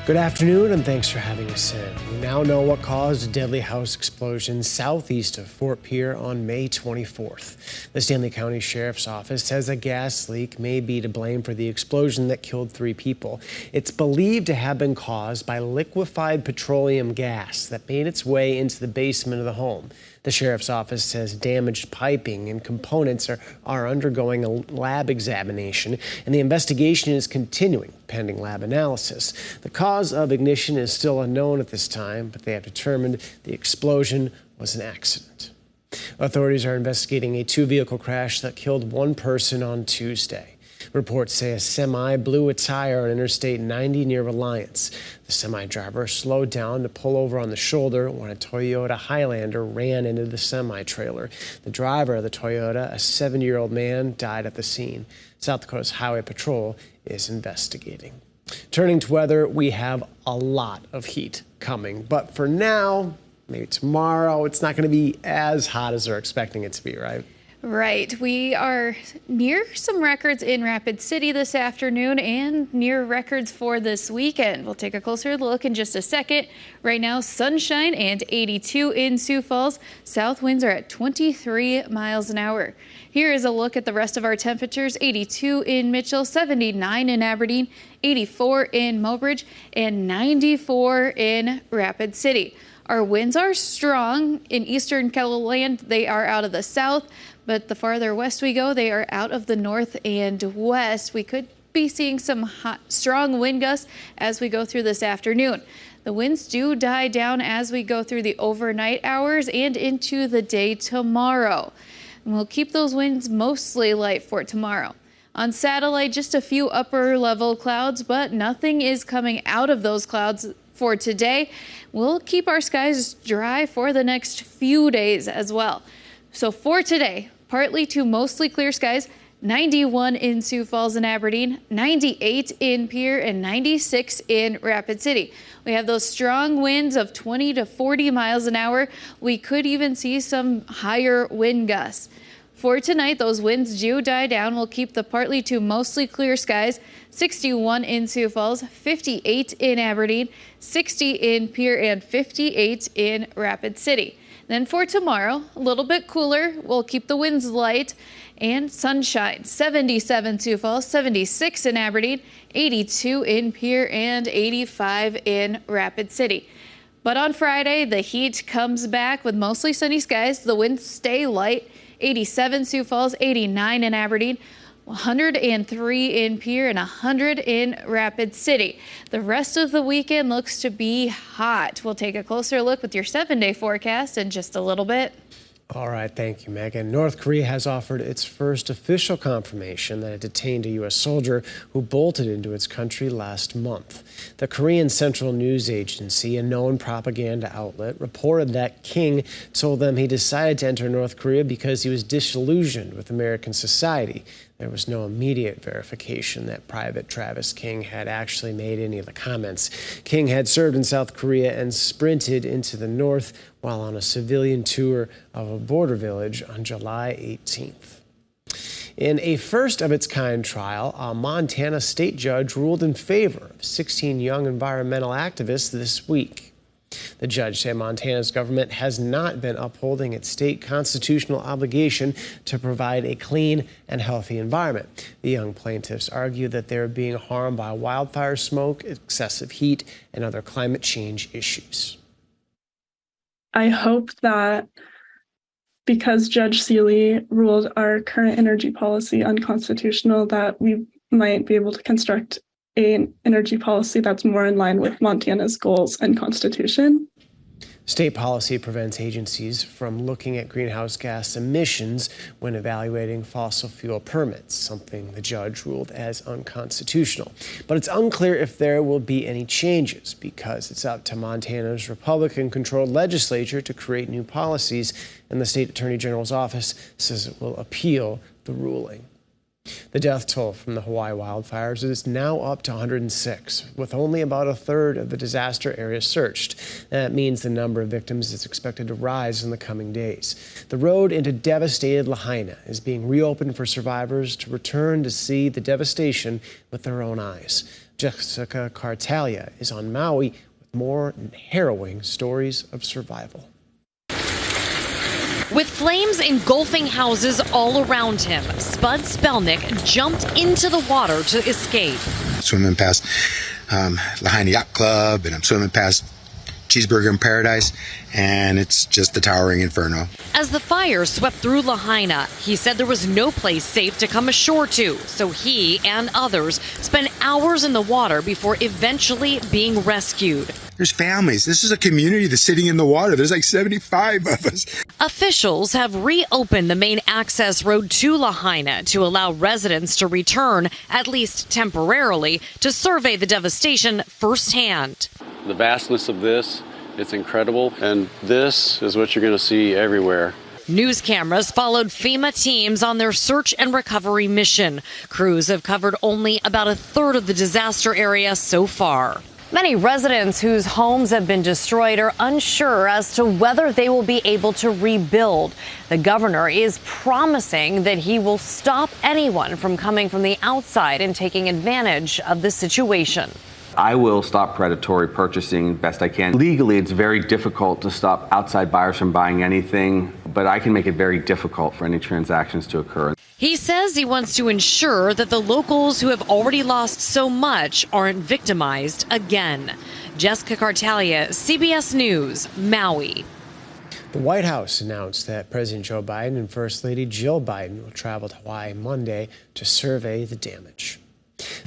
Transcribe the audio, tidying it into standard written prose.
Good afternoon, and thanks for having us in. We now know what caused a deadly house explosion southeast of Fort Pierre on May 24th. The Stanley County Sheriff's Office says a gas leak may be to blame for the explosion that killed 3 people. It's believed to have been caused by liquefied petroleum gas that made its way into the basement of the home. The Sheriff's Office says damaged piping and components are undergoing a lab examination, and the investigation is continuing pending lab analysis. The cause of ignition is still unknown at this time, but they have determined the explosion was an accident. Authorities are investigating a 2-vehicle crash that killed 1 person on Tuesday. Reports say a semi blew a tire on Interstate 90 near Reliance. The semi driver slowed down to pull over on the shoulder when a Toyota Highlander ran into the semi trailer. The driver of the Toyota, a 70-year-old man, died at the scene. South Dakota's Highway Patrol is investigating. Turning to weather, we have a lot of heat coming, but for now, maybe tomorrow, it's not going to be as hot as they're expecting it to be, right? Right. We are near some records in Rapid City this afternoon and near records for this weekend. We'll take a closer look in just a second. Right now, sunshine and 82 in Sioux Falls. South winds are at 23 miles an hour. Here is a look at the rest of our temperatures. 82 in Mitchell, 79 in Aberdeen, 84 in Mobridge, and 94 in Rapid City. Our winds are strong in eastern Keloland. They are out of the south, but the farther west we go, they are out of the north and west. We could be seeing some strong wind gusts as we go through this afternoon. The winds do die down as we go through the overnight hours and into the day tomorrow. And we'll keep those winds mostly light for tomorrow. On satellite, just a few upper level clouds, but nothing is coming out of those clouds for today. We'll keep our skies dry for the next few days as well. So for today, partly to mostly clear skies, 91 in Sioux Falls and Aberdeen, 98 in Pierre, and 96 in Rapid City. We have those strong winds of 20 to 40 miles an hour. We could even see some higher wind gusts. For tonight, those winds do die down. We'll keep the partly to mostly clear skies. 61 in Sioux Falls, 58 in Aberdeen, 60 in Pierre, and 58 in Rapid City. Then for tomorrow, a little bit cooler. We'll keep the winds light and sunshine. 77 Sioux Falls, 76 in Aberdeen, 82 in Pierre, and 85 in Rapid City. But on Friday, the heat comes back with mostly sunny skies. The winds stay light. 87 Sioux Falls, 89 in Aberdeen, 103 in Pierre, and 100 in Rapid City. The rest of the weekend looks to be hot. We'll take a closer look with your 7-day forecast in just a little bit. All right, thank you, Megan. North Korea has offered its first official confirmation that it detained a U.S. soldier who bolted into its country last month. The Korean Central News Agency, a known propaganda outlet, reported that King told them he decided to enter North Korea because he was disillusioned with American society. There was no immediate verification that Private Travis King had actually made any of the comments. King had served in South Korea and sprinted into the north while on a civilian tour of a border village on July 18th. In a first-of-its-kind trial, a Montana state judge ruled in favor of 16 young environmental activists this week. The judge said Montana's government has not been upholding its state constitutional obligation to provide a clean and healthy environment. The young plaintiffs argue that they are being harmed by wildfire smoke, excessive heat, and other climate change issues. I hope that because Judge Seeley ruled our current energy policy unconstitutional, that we might be able to construct an energy policy that's more in line with Montana's goals and constitution. State policy prevents agencies from looking at greenhouse gas emissions when evaluating fossil fuel permits, something the judge ruled as unconstitutional. But it's unclear if there will be any changes because it's up to Montana's Republican-controlled legislature to create new policies, and the state attorney general's office says it will appeal the ruling. The death toll from the Hawaii wildfires is now up to 106, with only about a third of the disaster area searched. That means the number of victims is expected to rise in the coming days. The road into devastated Lahaina is being reopened for survivors to return to see the devastation with their own eyes. Jessica Cartalia is on Maui with more harrowing stories of survival. With flames engulfing houses all around him, Spud Spelnick jumped into the water to escape. Swimming past Lahaina Yacht Club, and I'm swimming past Cheeseburger in Paradise, and it's just the towering inferno. As the fire swept through Lahaina, he said there was no place safe to come ashore to, so he and others spent hours in the water before eventually being rescued. There's families. This is a community that's sitting in the water. There's like 75 of us. Officials have reopened the main access road to Lahaina to allow residents to return, at least temporarily, to survey the devastation firsthand. The vastness of this, it's incredible, and this is what you're going to see everywhere. News cameras followed FEMA teams on their search and recovery mission. Crews have covered only about a third of the disaster area so far. Many residents whose homes have been destroyed are unsure as to whether they will be able to rebuild. The governor is promising that he will stop anyone from coming from the outside and taking advantage of the situation. I will stop predatory purchasing best I can. Legally, it's very difficult to stop outside buyers from buying anything, but I can make it very difficult for any transactions to occur. He says he wants to ensure that the locals who have already lost so much aren't victimized again. Jessica Cartalia, CBS News, Maui. The White House announced that President Joe Biden and First Lady Jill Biden will travel to Hawaii Monday to survey the damage.